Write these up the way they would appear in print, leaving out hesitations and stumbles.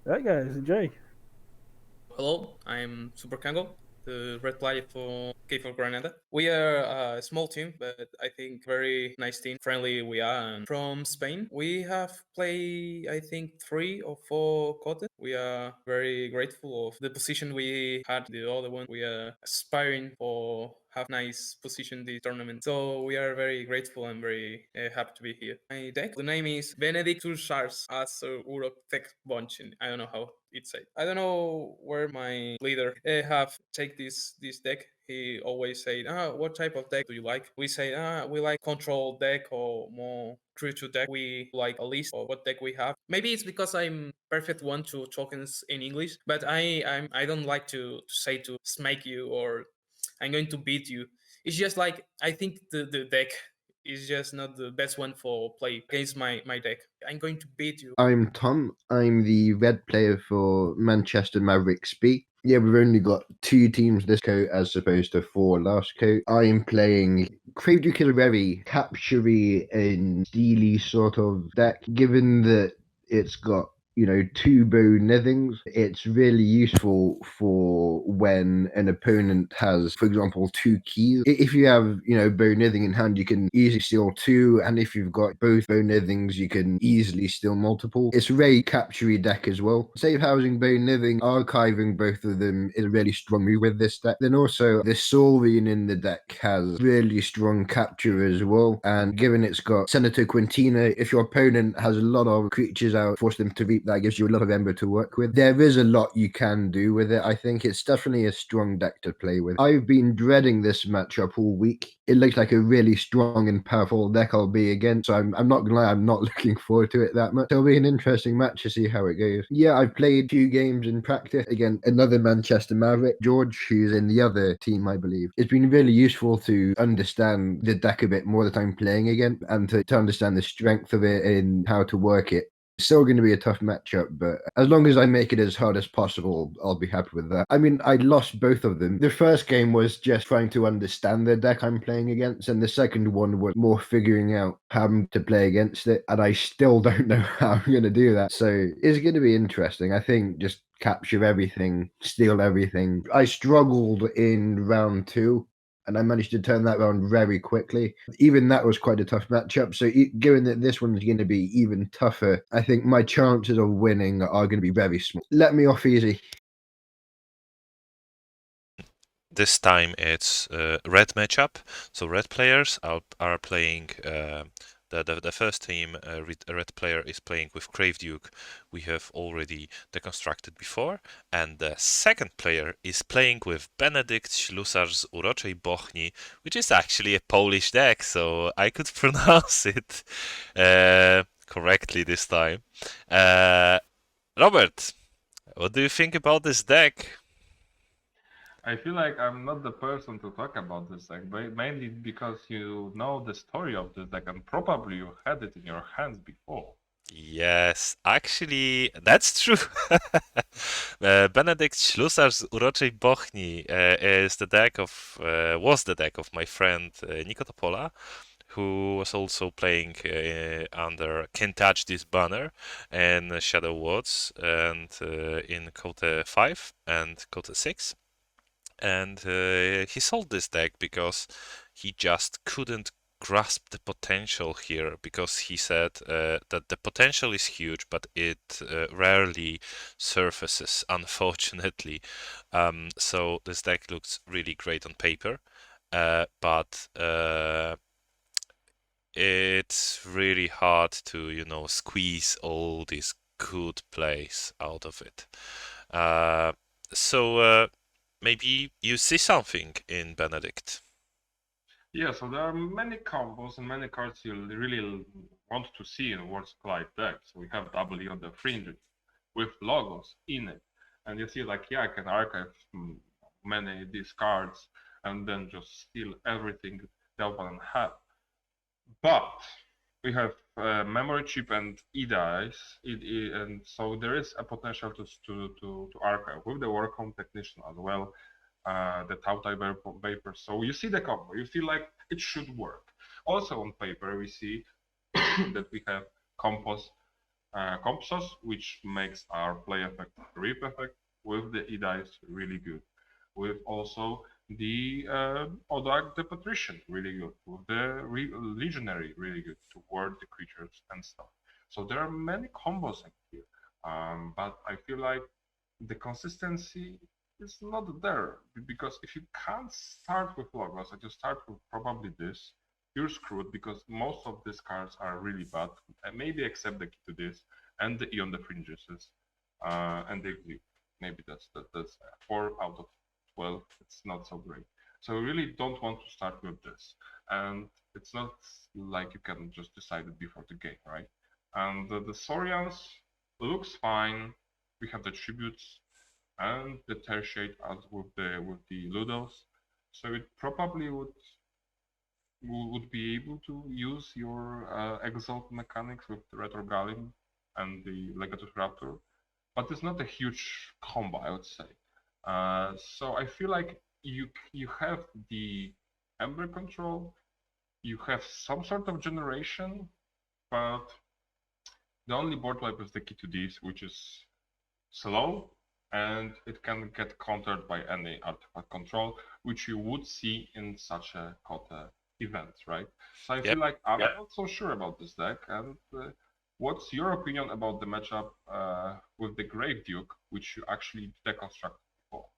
Right, guys, enjoy. Hello, I'm Super Kango, the red player for Keyforge Granada. We are a small team, but I think very nice team, friendly we are. And from Spain, we have played, I think, 3 or 4 KOTE. We are very grateful of the position we had. The other one, we are aspiring for have nice position this tournament. So we are very grateful and very happy to be here. My deck, the name is Benedict Tushars as Urok Tech Bunch. I don't know how it's said. I don't know where my leader have take this deck. He always say, what type of deck do you like? We say, we like control deck or more creature deck. We like a list of what deck we have. Maybe it's because I'm perfect one to tokens in English, but I don't like to say to smite you or I'm going to beat you. It's just like I think the deck is just not the best one for play against my deck. I'm going to beat you. I'm Tom. I'm the red player for Manchester Mavericks B. Yeah, we've only got two teams this coat as opposed to four last coat. I'm playing Crave Duke is a very captury and steely sort of deck, given that it's got two bow nithings. It's really useful for when an opponent has, for example, two keys. If you have, bow nithing in hand, you can easily steal two, and if you've got both bow nithings, you can easily steal multiple. It's a very captury deck as well. Safe housing, bow nithing, archiving both of them is a really strong move with this deck. Then also the Saurian in the deck has really strong capture as well, and given it's got Senator Quintina, if your opponent has a lot of creatures out, force them to reap, that gives you a lot of ember to work with. There is a lot you can do with it. I think it's definitely a strong deck to play with. I've been dreading this matchup all week. It looks like a really strong and powerful deck I'll be against, so I'm not gonna lie, I'm not looking forward to it that much. It'll be an interesting match to see how it goes. Yeah, I've played 2 games in practice against another Manchester Maverick, George, who's in the other team, I believe. It's been really useful to understand the deck a bit more that I'm playing again and to understand the strength of it and how to work it. It's still going to be a tough matchup, but as long as I make it as hard as possible, I'll be happy with that. I mean, I lost both of them. The first game was just trying to understand the deck I'm playing against, and the second one was more figuring out how to play against it, and I still don't know how I'm going to do that. So it's going to be interesting. I think just capture everything, steal everything. I struggled in round two, and I managed to turn that around very quickly. Even that was quite a tough matchup. So, given that this one's going to be even tougher, I think my chances of winning are going to be very small. Let me off easy. This time it's red matchup. So red players are playing. The first team, red player is playing with Crave Duke. We have already deconstructed before, and the second player is playing with Benedikt Ślusarz z Uroczej Bochni, which is actually a Polish deck, so I could pronounce it correctly this time. Robert, what do you think about this deck? I feel like I'm not the person to talk about this deck, but mainly because you know the story of this deck and probably you had it in your hands before. Yes, actually, that's true. Benedikt Ślusarz z Uroczej Bochni is the deck of was the deck of my friend Niko Topola, who was also playing under Can't Touch This Banner and Shadow Words and in KOTE 5 and KOTE 6. And he sold this deck because he just couldn't grasp the potential here, because he said that the potential is huge, but it rarely surfaces, unfortunately. So this deck looks really great on paper, but it's really hard to, squeeze all these good plays out of it. So maybe you see something in Benedict. Yeah, so there are many combos and many cards you really want to see in World Collide deck. So we have W on the fringe with logos in it. And you see like, yeah, I can archive many these cards and then just steal everything the opponent had. But we have memory chip and EDIs, and so there is a potential to archive with the work home technician as well, the Tautai Vapor. So you see the combo, you feel like it should work. Also on paper, we see that we have Compos compasses, which makes our play effect, rip effect with the E-dice really good. With also the Odag the Patrician really good, with the Legionary really good to ward the creatures and stuff. So there are many combos in here, but I feel like the consistency is not there because if you can't start with Logos and you start with probably this, you're screwed because most of these cards are really bad, maybe except the key to this and the Eon the Fringes and the Glue. Maybe that's 4 out of 12. It's not so great. So we really don't want to start with this, and it's not like you can just decide it before the game, right? And the Saurians looks fine. We have the tributes and the tertiate as with the Ludos, so it probably would be able to use your Exalt mechanics with the Retro Gallim and the Legatus Raptor, but it's not a huge combo, I would say. So I feel like you have the Ember control, you have some sort of generation, but the only board wipe is the key to this, which is slow, and it can get countered by any artifact control, which you would see in such a KOTE event, right? So I feel like I'm not so sure about this deck, and what's your opinion about the matchup with the Grave Duke, which you actually deconstructed before?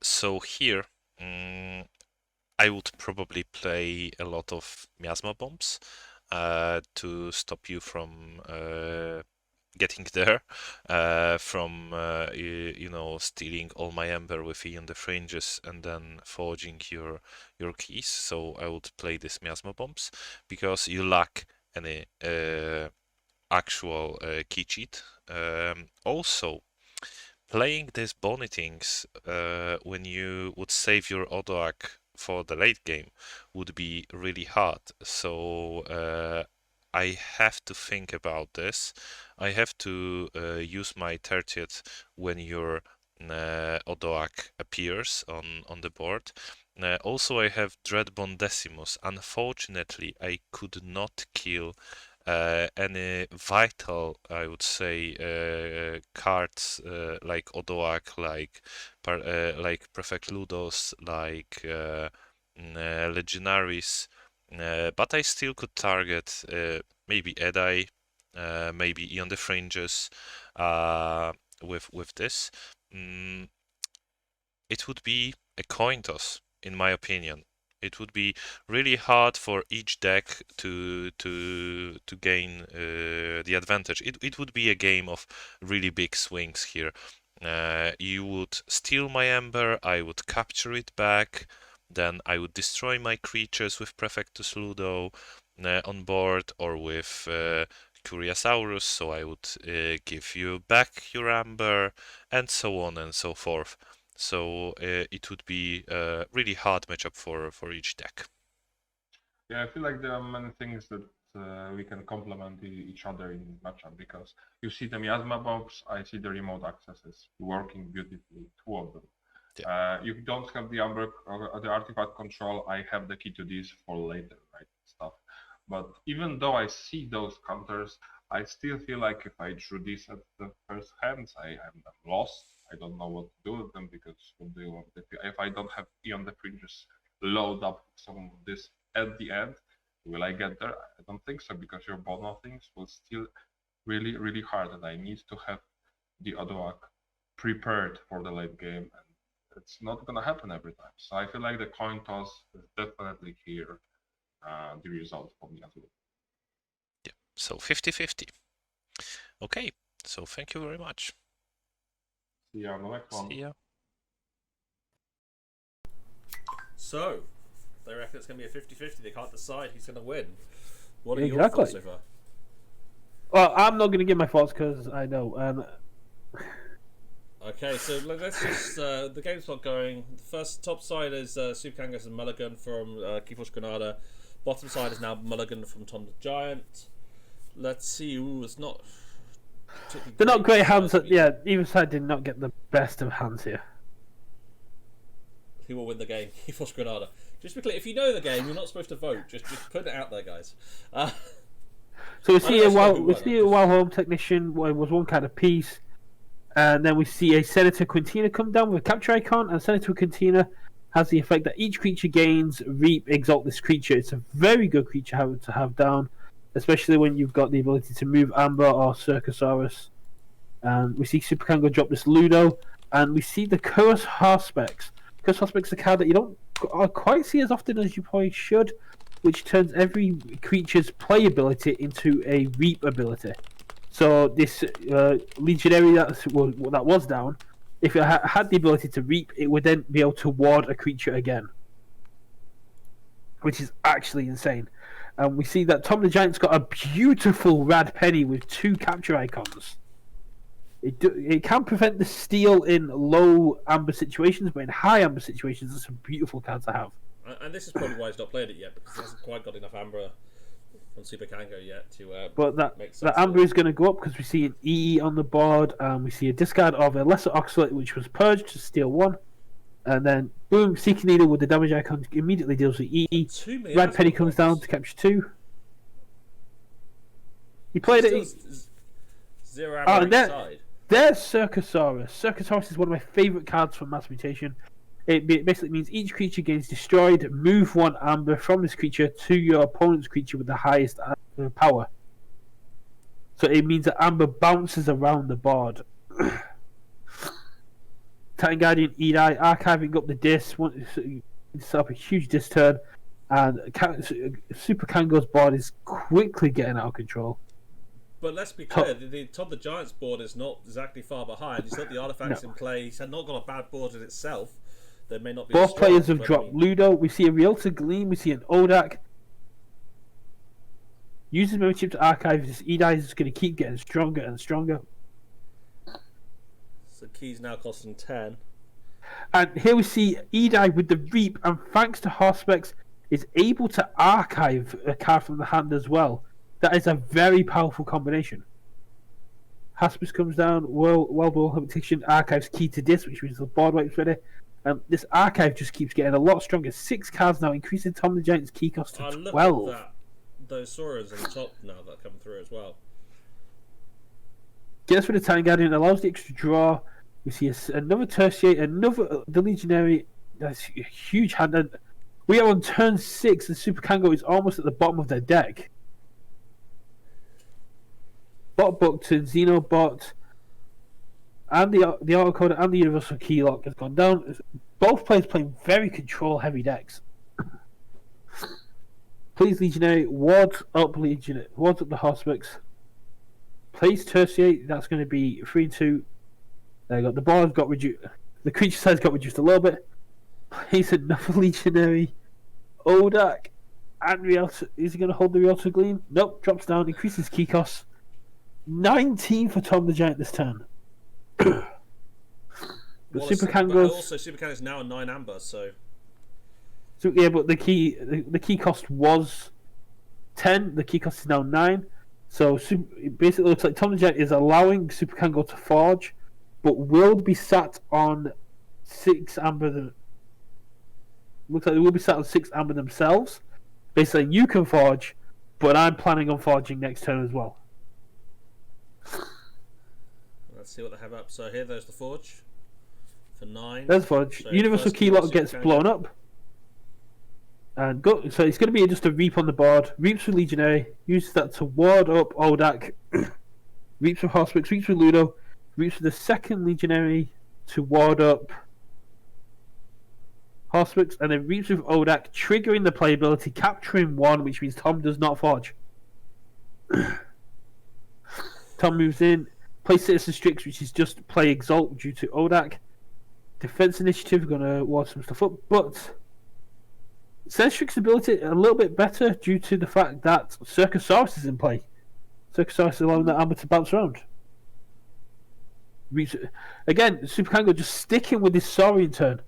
So here, I would probably play a lot of Miasma Bombs to stop you from getting there, from stealing all my Ember with Eon the Fringes and then forging your keys. So I would play this Miasma Bombs because you lack any actual key cheat. Also, playing these Bonitings when you would save your Odoak for the late game would be really hard. So I have to think about this. I have to use my 30th when your Odoak appears on the board. Also, I have Dreadbone Decimus. Unfortunately, I could not kill any vital, I would say, cards like Odoak, like Prefect Ludos, like Legionaries, but I still could target maybe Edai, maybe Eon the Fringes with this. It would be a coin toss, in my opinion. It would be really hard for each deck to gain the advantage. It would be a game of really big swings here. You would steal my Ember, I would capture it back, then I would destroy my creatures with Prefectus Ludo on board, or with Curiasaurus, so I would give you back your Ember, and so on and so forth. So it would be a really hard matchup for each deck. Yeah, I feel like there are many things that we can complement each other in matchup because you see the Miasma Bombs, I see the remote accesses working beautifully, 2 of them. You don't have the Umber or the artifact control, I have the key to this for later, right? Stuff. But even though I see those counters, I still feel like if I drew this at the first hands, I am lost. I don't know what to do with them because if I don't have Eon the Fringes load up some of this at the end, will I get there? I don't think so because your Bono things will still really, really hard, and I need to have the Odoak prepared for the late game, and it's not gonna happen every time. So I feel like the coin toss is definitely here the result for me as well. Yeah, so 50-50. Okay, so thank you very much. See you on the next one. See ya. So, they reckon it's going to be a 50-50. They can't decide who's going to win. What are your Exactly. thoughts so far? Well, I'm not going to give my thoughts because I know. Okay, so let's just the game's not going. The first top side is Superkangas and Mulligan from Keyforge Granada. Bottom side is now Mulligan from Tom the Giant. Let's see. Ooh, it's not. They're not great hands. Yeah, either side did not get the best of hands here. Who will win the game? Keyforge Granada. Just to be clear, if you know the game, you're not supposed to vote. Just put it out there, guys. So we don't see a actually know wild, who we won, see I'm a just- wild home technician. Where it was one kind of piece, and then we see a Senator Quintina come down with a capture icon, and Senator Quintina has the effect that each creature gains Reap Exalt this creature. It's a very good creature to have down, especially when you've got the ability to move Amber or Circusaurus. And we see Super Kango drop this Ludo, and we see the Curse Harspects. Curse Harspects is a card that you don't quite see as often as you probably should, which turns every creature's play ability into a Reap ability. So this Legionary that was down, if it had the ability to Reap, it would then be able to ward a creature again, which is actually insane. And we see that Tom the Giant's got a beautiful Rad Penny with 2 capture icons. It can prevent the steal in low amber situations, but in high amber situations, it's a beautiful card to have. And this is probably why he's not played it yet, because he hasn't quite got enough Amber on Super Kango yet to But make sense that of amber it. is going to go up because we see an EE on the board, and we see a discard of a Lesser Oxalate, which was purged to steal 1. And then, boom, Seeking Needle with the damage icon immediately deals with EE. 2 million Red Penny comes down to capture 2. He played it. Zero Oh, Amber and each side. There's Circusaurus. Circusaurus is one of my favourite cards from Mass Mutation. It basically means each creature gains destroyed, move 1 amber from this creature to your opponent's creature with the highest power. So it means that amber bounces around the board. Titan Guardian Edai archiving up the disc, set up a huge disc turn, and Super Kango's board is quickly getting out of control. But let's be clear, the Tom the Giant's board is not exactly far behind. He's got the artifacts in play. He's not got a bad board in itself. There may not be. Both strong, players have but dropped Ludo. We see a Rialto Gleam. We see an Odak. Uses memory chip to archive. This Edai is going to keep getting stronger and stronger. So Key's now costing 10. And here we see Edai with the Reap, and thanks to Horspex, is able to archive a card from the hand as well. That is a very powerful combination. Hospice comes down, World War Competition archives Key to Disc, which means the board wipes ready. And this archive just keeps getting a lot stronger. 6 cards now, increasing Tom the Giant's key cost to 12. Look at that. Those Saurons on the top now that come through as well. Gets rid of Titan Guardian, allows the extra draw. We see another Tertiate, the Legionary. That's a huge hand. And we are on turn 6, and Super Kango is almost at the bottom of their deck. Bot Book to Xenobot, and the Autocoder and the Universal Keylock has gone down. Both players playing very control-heavy decks. Plays Legionary, wards up the Horspex. Plays Tertiate, that's going to be 3-2. There you go. The board got reduced. The creature size got reduced a little bit. Plays another Legionary. Odak and Rialto. Is he going to hold the Rialto Gleam? Nope. Drops down. Increases key costs. 19 for Tom the Giant this turn. But Super Kango's is now a 9 amber, so yeah, but the key cost was 10. The key cost is now 9. So it basically looks like Tom the Giant is allowing Super Kango to forge, but will be sat on 6 amber. Looks like they will be sat on 6 amber themselves. Basically, you can forge, but I'm planning on forging next turn as well. let's see what they have up. So here, there's the Forge for 9. There's forge. So Universal first Keylock Super gets Kango. blown up. And so it's going to be just a Reap on the board. Reaps with Legionary. Uses that to ward up Odak. Reaps with Horspex. Reaps with Ludo. Reaps with the second Legionary to ward up Horspex. And then Reaps with Odak, triggering the playability, capturing 1, which means Tom does not forge. Tom moves in. Plays Citizen Strix, which is just play Exalt due to Odak. Defense Initiative, going to ward some stuff up. But Senstrix's ability a little bit better due to the fact that Circusaurus is in play. Circusaurus is allowing that amber to bounce around. Again, Super Kango just sticking with this Saurian turn.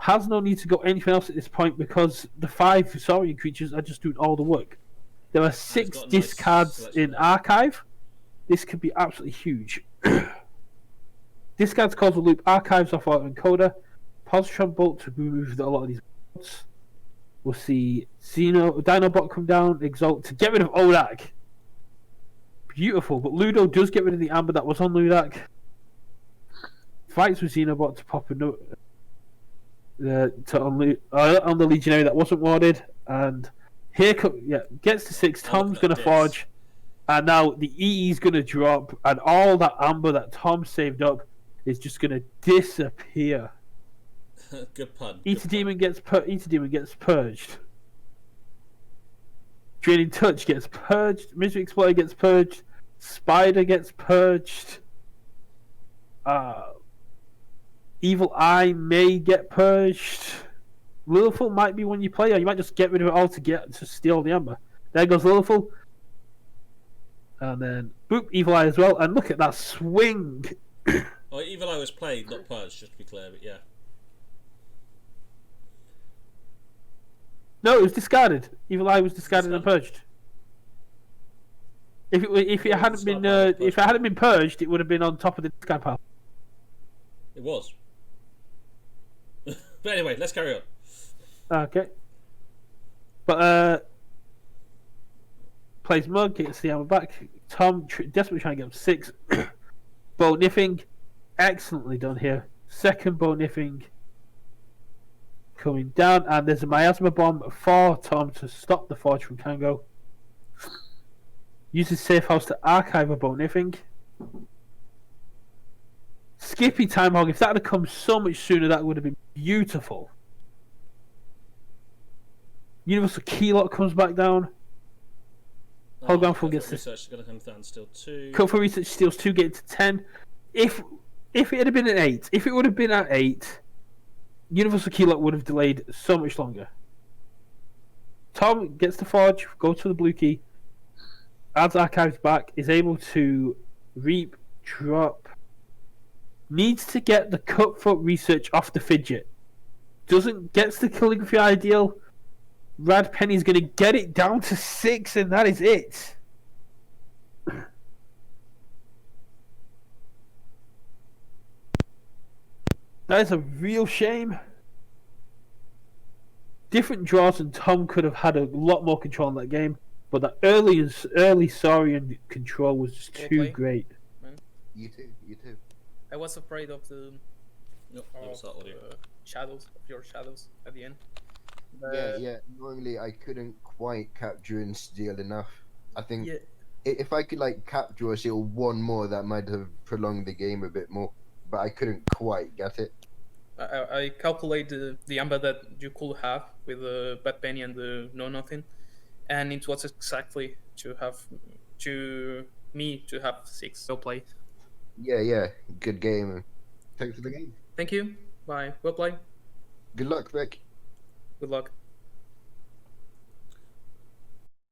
Has no need to go anything else at this point because the 5 Saurian creatures are just doing all the work. There are 6 got a nice discards selection in there. Archive. This could be absolutely huge. Discards calls a loop, archives off our encoder, Positron Bolt to remove a lot of these bots. We'll see Dinobot come down, Exalt to get rid of Odak. beautiful. But Ludo does get rid of the amber that was on Ludak. Fights with Xenobot to pop a note on the Legionary that wasn't warded, and here gets to 6. Tom's gonna forge, and now the EE's gonna drop, and all that amber that Tom saved up is just gonna disappear. Good pun. Eater Demon gets purged. Draining Touch gets purged. Misery Exploiter gets purged. Spider gets purged. Evil Eye may get purged. Lilithful might be one you play, or you might just get rid of it all to steal the amber. There goes Lilithful. And then, boop, Evil Eye as well. And look at that swing. Oh, Evil Eye was played, not purged, just to be clear, but yeah. No, it was discarded. Evil Eye was discarded and purged. If it hadn't been purged, it would have been on top of the discard pile. It was. But anyway, let's carry on. Okay. But plays Mug, gets the ammo back. Tom desperately trying to get up 6. Bow Niffing, excellently done here. Second Bow Niffing coming down, and there's a Miasma Bomb for Tom to stop the Forge from Kango. Uses Safe House to archive a Bow Niffing. Skippy Time Hog, if that had come so much sooner, that would have been beautiful. Universal Keylock comes back down. Hologram Full gets research is going to come down still 2. Cut for Research steals 2, getting to 10. If it had been at 8, if it would have been at 8, Universal Keylock would have delayed so much longer. Tom gets the Forge, go to the blue key, adds Archives back, is able to reap, drop. Needs to get the Cutfoot Research off the Fidget. Gets the Calligraphy Ideal. Rad Penny's going to get it down to 6, and that is it. That is a real shame. Different draws, and Tom could have had a lot more control in that game, but that early Saurian control was just too great. Man. You too. I was afraid of the shadows, of your shadows at the end. Yeah. Normally I couldn't quite capture and steal enough. I think if I could capture or steal one more, that might have prolonged the game a bit more. But I couldn't quite get it. I calculate the amber that you could have with the Bad Penny and the Know Nothing, and it was exactly to have 6. Well played. Yeah. Good game. Thanks for the game. Thank you. Bye. Well played. Good luck, Rick. Good luck.